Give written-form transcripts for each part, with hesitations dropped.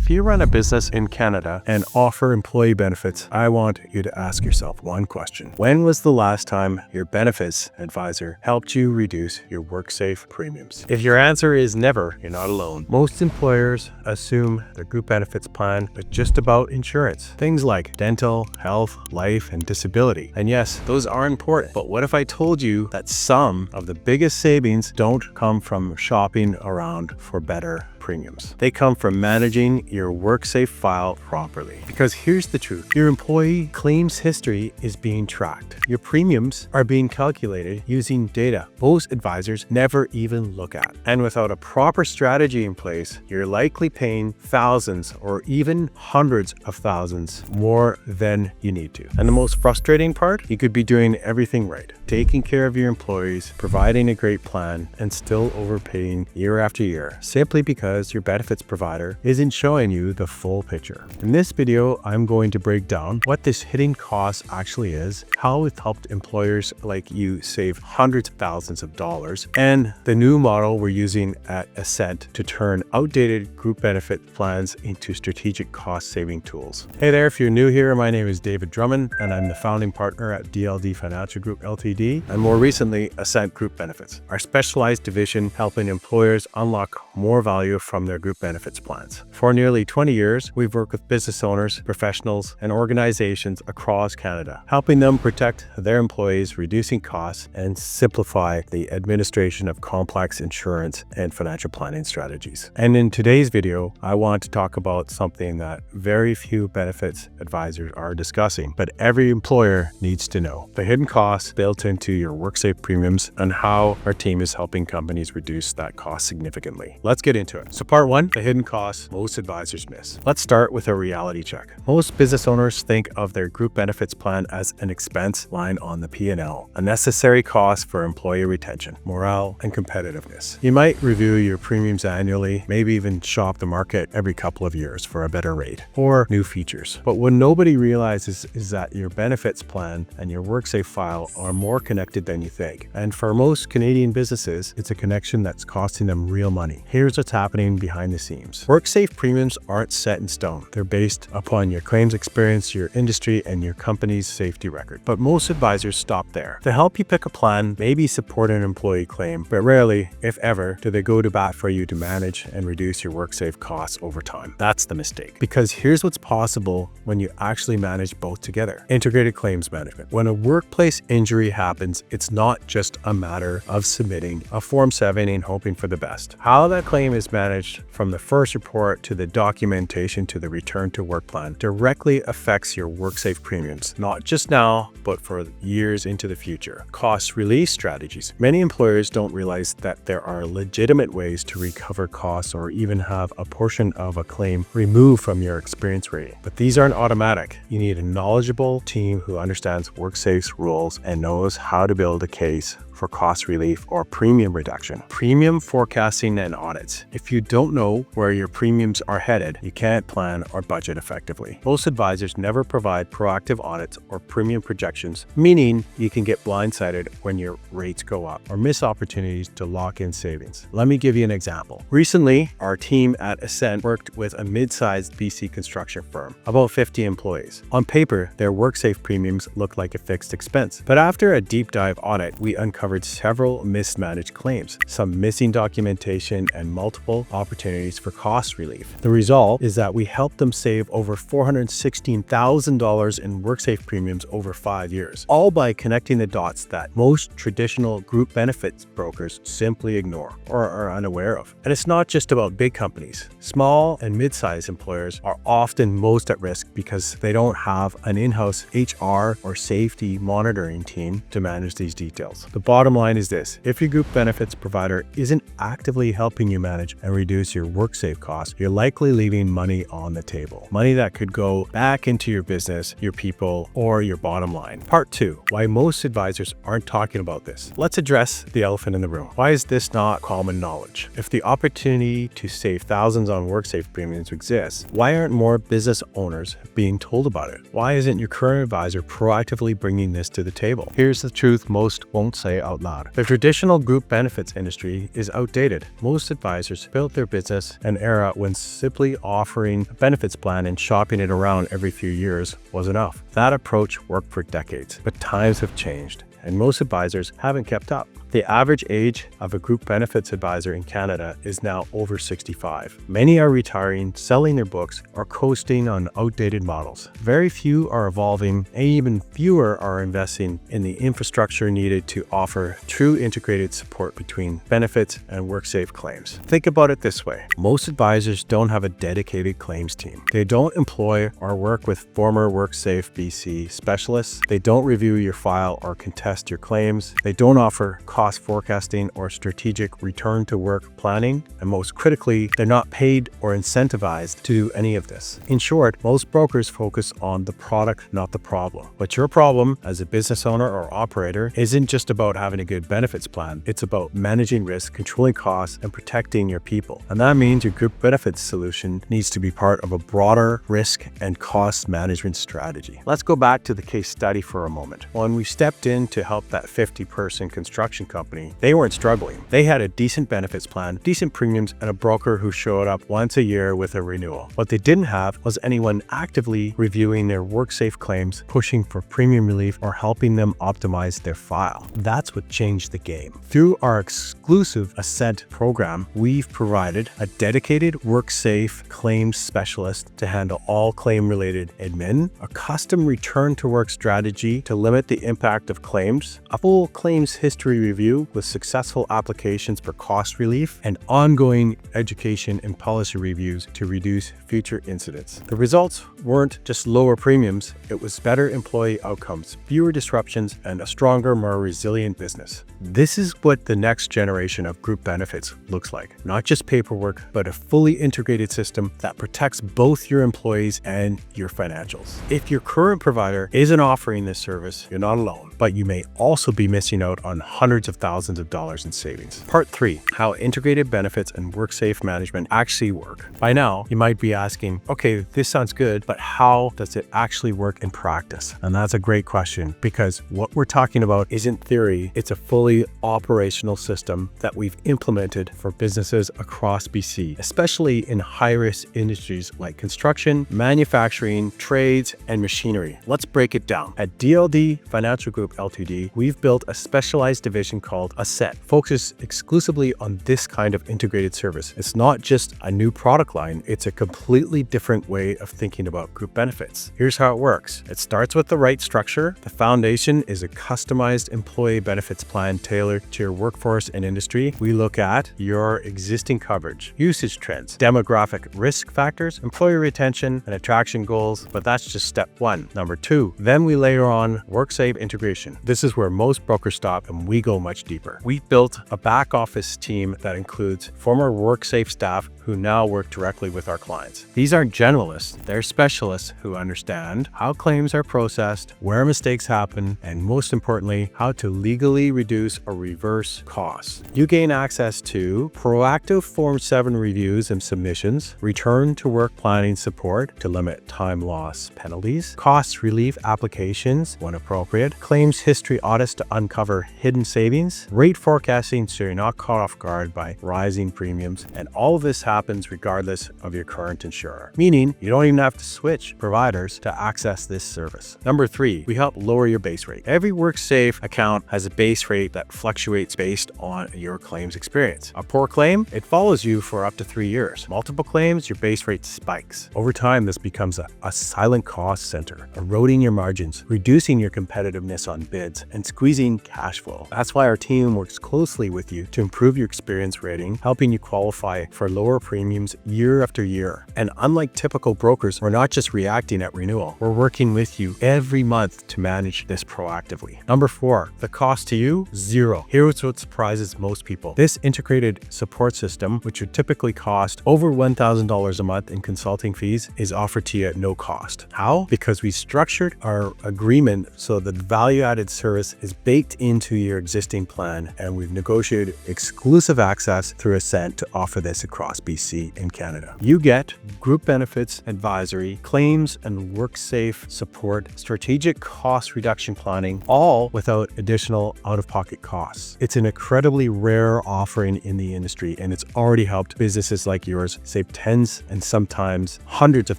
If you run a business in Canada and offer employee benefits, I want you to ask yourself one question. When was the last time your benefits advisor helped you reduce your WorkSafe premiums? If your answer is never, you're not alone. Most employers assume their group benefits plan is just about insurance. Things like dental, health, life, and disability. And yes, those are important. But what if I told you that some of the biggest savings don't come from shopping around for better premiums? They come from managing your WorkSafe file properly. Because here's the truth. Your employee claims history is being tracked. Your premiums are being calculated using data most advisors never even look at. And without a proper strategy in place, you're likely paying thousands or even hundreds of thousands more than you need to. And the most frustrating part, you could be doing everything right, taking care of your employees, providing a great plan, and still overpaying year after year, simply because your benefits provider isn't showing you the full picture. In this video, I'm going to break down what this hidden cost actually is, how it's helped employers like you save hundreds of thousands of dollars, and the new model we're using at Ascent to turn outdated group benefit plans into strategic cost-saving tools. Hey there, if you're new here, my name is David Drummond, and I'm the founding partner at DLD Financial Group Ltd, and more recently, Ascent Group Benefits, our specialized division helping employers unlock more value from their group benefits plans. For nearly 20 years, we've worked with business owners, professionals, and organizations across Canada, helping them protect their employees, reducing costs, and simplify the administration of complex insurance and financial planning strategies. And in today's video, I want to talk about something that very few benefits advisors are discussing, but every employer needs to know: the hidden costs built into your WorkSafe premiums and how our team is helping companies reduce that cost significantly. Let's get into it. So part one, the hidden costs most advisors miss. Let's start with a reality check. Most business owners think of their group benefits plan as an expense line on the P&L, a necessary cost for employee retention, morale, and competitiveness. You might review your premiums annually, maybe even shop the market every couple of years for a better rate or new features. But what nobody realizes is that your benefits plan and your WorkSafe file are more connected than you think. And for most Canadian businesses, it's a connection that's costing them real money. Here's what's happening behind the scenes. WorkSafe premiums aren't set in stone. They're based upon your claims experience, your industry, and your company's safety record. But most advisors stop there. To help you pick a plan, maybe support an employee claim, but rarely, if ever, do they go to bat for you to manage and reduce your WorkSafe costs over time. That's the mistake. Because here's what's possible when you actually manage both together. Integrated claims management. When a workplace injury happens, it's not just a matter of submitting a Form 7 and hoping for the best. How that claim is managed, from the first report to the documentation to the return to work plan, directly affects your WorkSafe premiums, not just now, but for years into the future. Cost relief strategies. Many employers don't realize that there are legitimate ways to recover costs or even have a portion of a claim removed from your experience rating. But these aren't automatic. You need a knowledgeable team who understands WorkSafe's rules and knows how to build a case for cost relief or premium reduction. Premium forecasting and audits. If you don't know where your premiums are headed, you can't plan or budget effectively. Most advisors never provide proactive audits or premium projections, meaning you can get blindsided when your rates go up or miss opportunities to lock in savings. Let me give you an example. Recently, our team at Ascent worked with a mid-sized BC construction firm, about 50 employees. On paper, their WorkSafe premiums looked like a fixed expense, but after a deep dive audit, we uncovered several mismanaged claims, some missing documentation, and multiple opportunities for cost relief. The result is that we helped them save over $416,000 in WorkSafe premiums over 5 years, all by connecting the dots that most traditional group benefits brokers simply ignore or are unaware of. And it's not just about big companies. Small and mid-sized employers are often most at risk because they don't have an in-house HR or safety monitoring team to manage these details. The bottom line is this: if your group benefits provider isn't actively helping you manage and reduce your WorkSafe costs, you're likely leaving money on the table. Money that could go back into your business, your people, or your bottom line. Part two, why most advisors aren't talking about this. Let's address the elephant in the room. Why is this not common knowledge? If the opportunity to save thousands on WorkSafe premiums exists, why aren't more business owners being told about it? Why isn't your current advisor proactively bringing this to the table? Here's the truth most won't say out loud. The traditional group benefits industry is outdated. Most advisors built their business an era when simply offering a benefits plan and shopping it around every few years was enough. That approach worked for decades, but times have changed, and most advisors haven't kept up. The average age of a group benefits advisor in Canada is now over 65. Many are retiring, selling their books, or coasting on outdated models. Very few are evolving, and even fewer are investing in the infrastructure needed to offer true integrated support between benefits and WorkSafe claims. Think about it this way. Most advisors don't have a dedicated claims team. They don't employ or work with former WorkSafeBC specialists. They don't review your file or contest your claims. They don't offer cost forecasting or strategic return to work planning, and most critically, they're not paid or incentivized to do any of this. In short, most brokers focus on the product, not the problem. But your problem as a business owner or operator isn't just about having a good benefits plan. It's about managing risk, controlling costs, and protecting your people. And that means your group benefits solution needs to be part of a broader risk and cost management strategy. Let's go back to the case study for a moment. When we stepped in to help that 50-person construction company, they weren't struggling. They had a decent benefits plan, decent premiums, and a broker who showed up once a year with a renewal. What they didn't have was anyone actively reviewing their WorkSafe claims, pushing for premium relief, or helping them optimize their file. That's what changed the game. Through our exclusive Ascent program, we've provided a dedicated WorkSafe claims specialist to handle all claim-related admin, a custom return to work strategy to limit the impact of claims, a full claims history review with successful applications for cost relief, and ongoing education and policy reviews to reduce future incidents. The results weren't just lower premiums, it was better employee outcomes, fewer disruptions, and a stronger, more resilient business. This is what the next generation of group benefits looks like. Not just paperwork, but a fully integrated system that protects both your employees and your financials. If your current provider isn't offering this service, you're not alone, but you may also be missing out on hundreds of thousands of dollars in savings. Part 3, how integrated benefits and WorkSafe management actually work. By now, you might be asking, okay, this sounds good, but how does it actually work in practice? And that's a great question, because what we're talking about isn't theory, it's a fully operational system that we've implemented for businesses across BC, especially in high-risk industries like construction, manufacturing, trades, and machinery. Let's break it down. At DLD Financial Group Ltd, we've built a specialized division called Ascent, focused exclusively on this kind of integrated service. It's not just a new product line, it's a completely different way of thinking about group benefits. Here's how it works. It starts with the right structure. The foundation is a customized employee benefits plan tailored to your workforce and industry. We look at your existing coverage, usage trends, demographic risk factors, employee retention, and attraction goals, but that's just step 1. Number 2, then we layer on WorkSafe integration. This is where most brokers stop and we go much deeper. We've built a back office team that includes former WorkSafe staff who now work directly with our clients. These aren't generalists, they're specialists who understand how claims are processed, where mistakes happen, and most importantly, how to legally reduce or reverse costs. You gain access to proactive Form 7 reviews and submissions, return to work planning support to limit time loss penalties, cost relief applications when appropriate, claims history audits to uncover hidden savings, rate forecasting so you're not caught off guard by rising premiums, and all of this happens regardless of your current insurer, meaning you don't even have to switch providers to access this service. Number 3, we help lower your base rate. Every WorkSafe account has a base rate that fluctuates based on your claims experience. A poor claim, it follows you for up to 3 years. Multiple claims, your base rate spikes. Over time, this becomes a silent cost center, eroding your margins, reducing your competitiveness on bids, and squeezing cash flow. That's why our team works closely with you to improve your experience rating, helping you qualify for lower premiums year after year. And unlike typical brokers, we're not just reacting at renewal. We're working with you every month to manage this proactively. Number 4, the cost to you, 0. Here's what surprises most people. This integrated support system, which would typically cost over $1,000 a month in consulting fees, is offered to you at no cost. How? Because we structured our agreement so that value-added service is baked into your existing plan, and we've negotiated exclusive access through Ascent to offer this across BC. WorkSafeBC in Canada. You get group benefits, advisory, claims and WorkSafe support, strategic cost reduction planning, all without additional out-of-pocket costs. It's an incredibly rare offering in the industry, and it's already helped businesses like yours save tens and sometimes hundreds of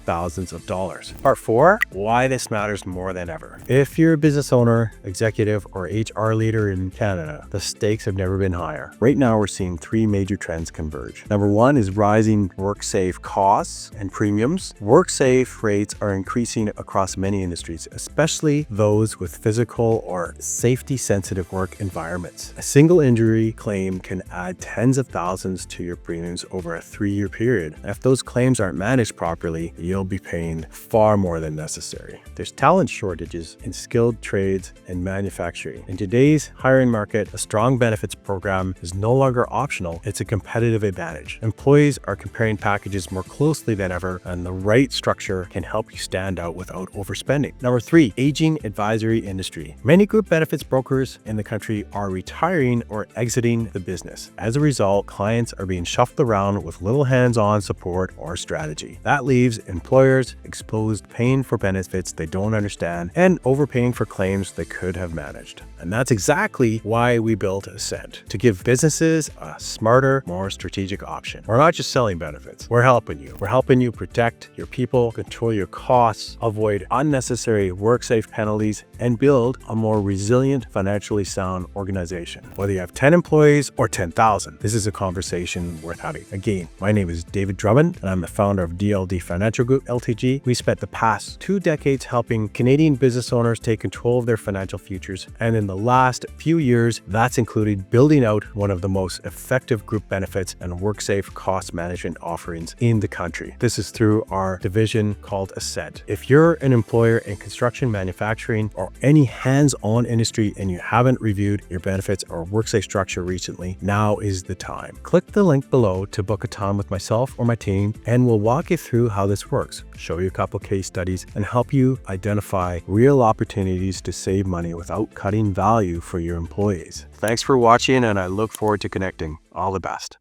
thousands of dollars. Part 4, why this matters more than ever. If you're a business owner, executive, or HR leader in Canada, the stakes have never been higher. Right now, we're seeing 3 major trends converge. Number 1 is rising WorkSafe costs and premiums. WorkSafe rates are increasing across many industries, especially those with physical or safety-sensitive work environments. A single injury claim can add tens of thousands to your premiums over a 3-year period. If those claims aren't managed properly, you'll be paying far more than necessary. There's talent shortages in skilled trades and manufacturing. In today's hiring market, a strong benefits program is no longer optional, it's a competitive advantage. Employees are comparing packages more closely than ever, and the right structure can help you stand out without overspending. Number 3, aging advisory industry. Many group benefits brokers in the country are retiring or exiting the business. As a result, clients are being shuffled around with little hands-on support or strategy. That leaves employers exposed, paying for benefits they don't understand and overpaying for claims they could have managed. And that's exactly why we built Ascent, to give businesses a smarter, more strategic option. We're not just selling benefits, we're helping you. We're helping you protect your people, control your costs, avoid unnecessary WorkSafe penalties, and build a more resilient, financially sound organization. Whether you have 10 employees or 10,000, this is a conversation worth having. Again, my name is David Drummond, and I'm the founder of DLD Financial Group Ltg. We spent the past 2 decades helping Canadian business owners take control of their financial futures, and in the last few years, that's included building out one of the most effective group benefits and WorkSafe cost management offerings in the country. This is through our division called Ascent. If you're an employer in construction, manufacturing, or any hands-on industry and you haven't reviewed your benefits or WorkSafe structure recently, now is the time. Click the link below to book a time with myself or my team, and we'll walk you through how this works, show you a couple case studies, and help you identify real opportunities to save money without cutting value for your employees. Thanks for watching, and I look forward to connecting. All the best.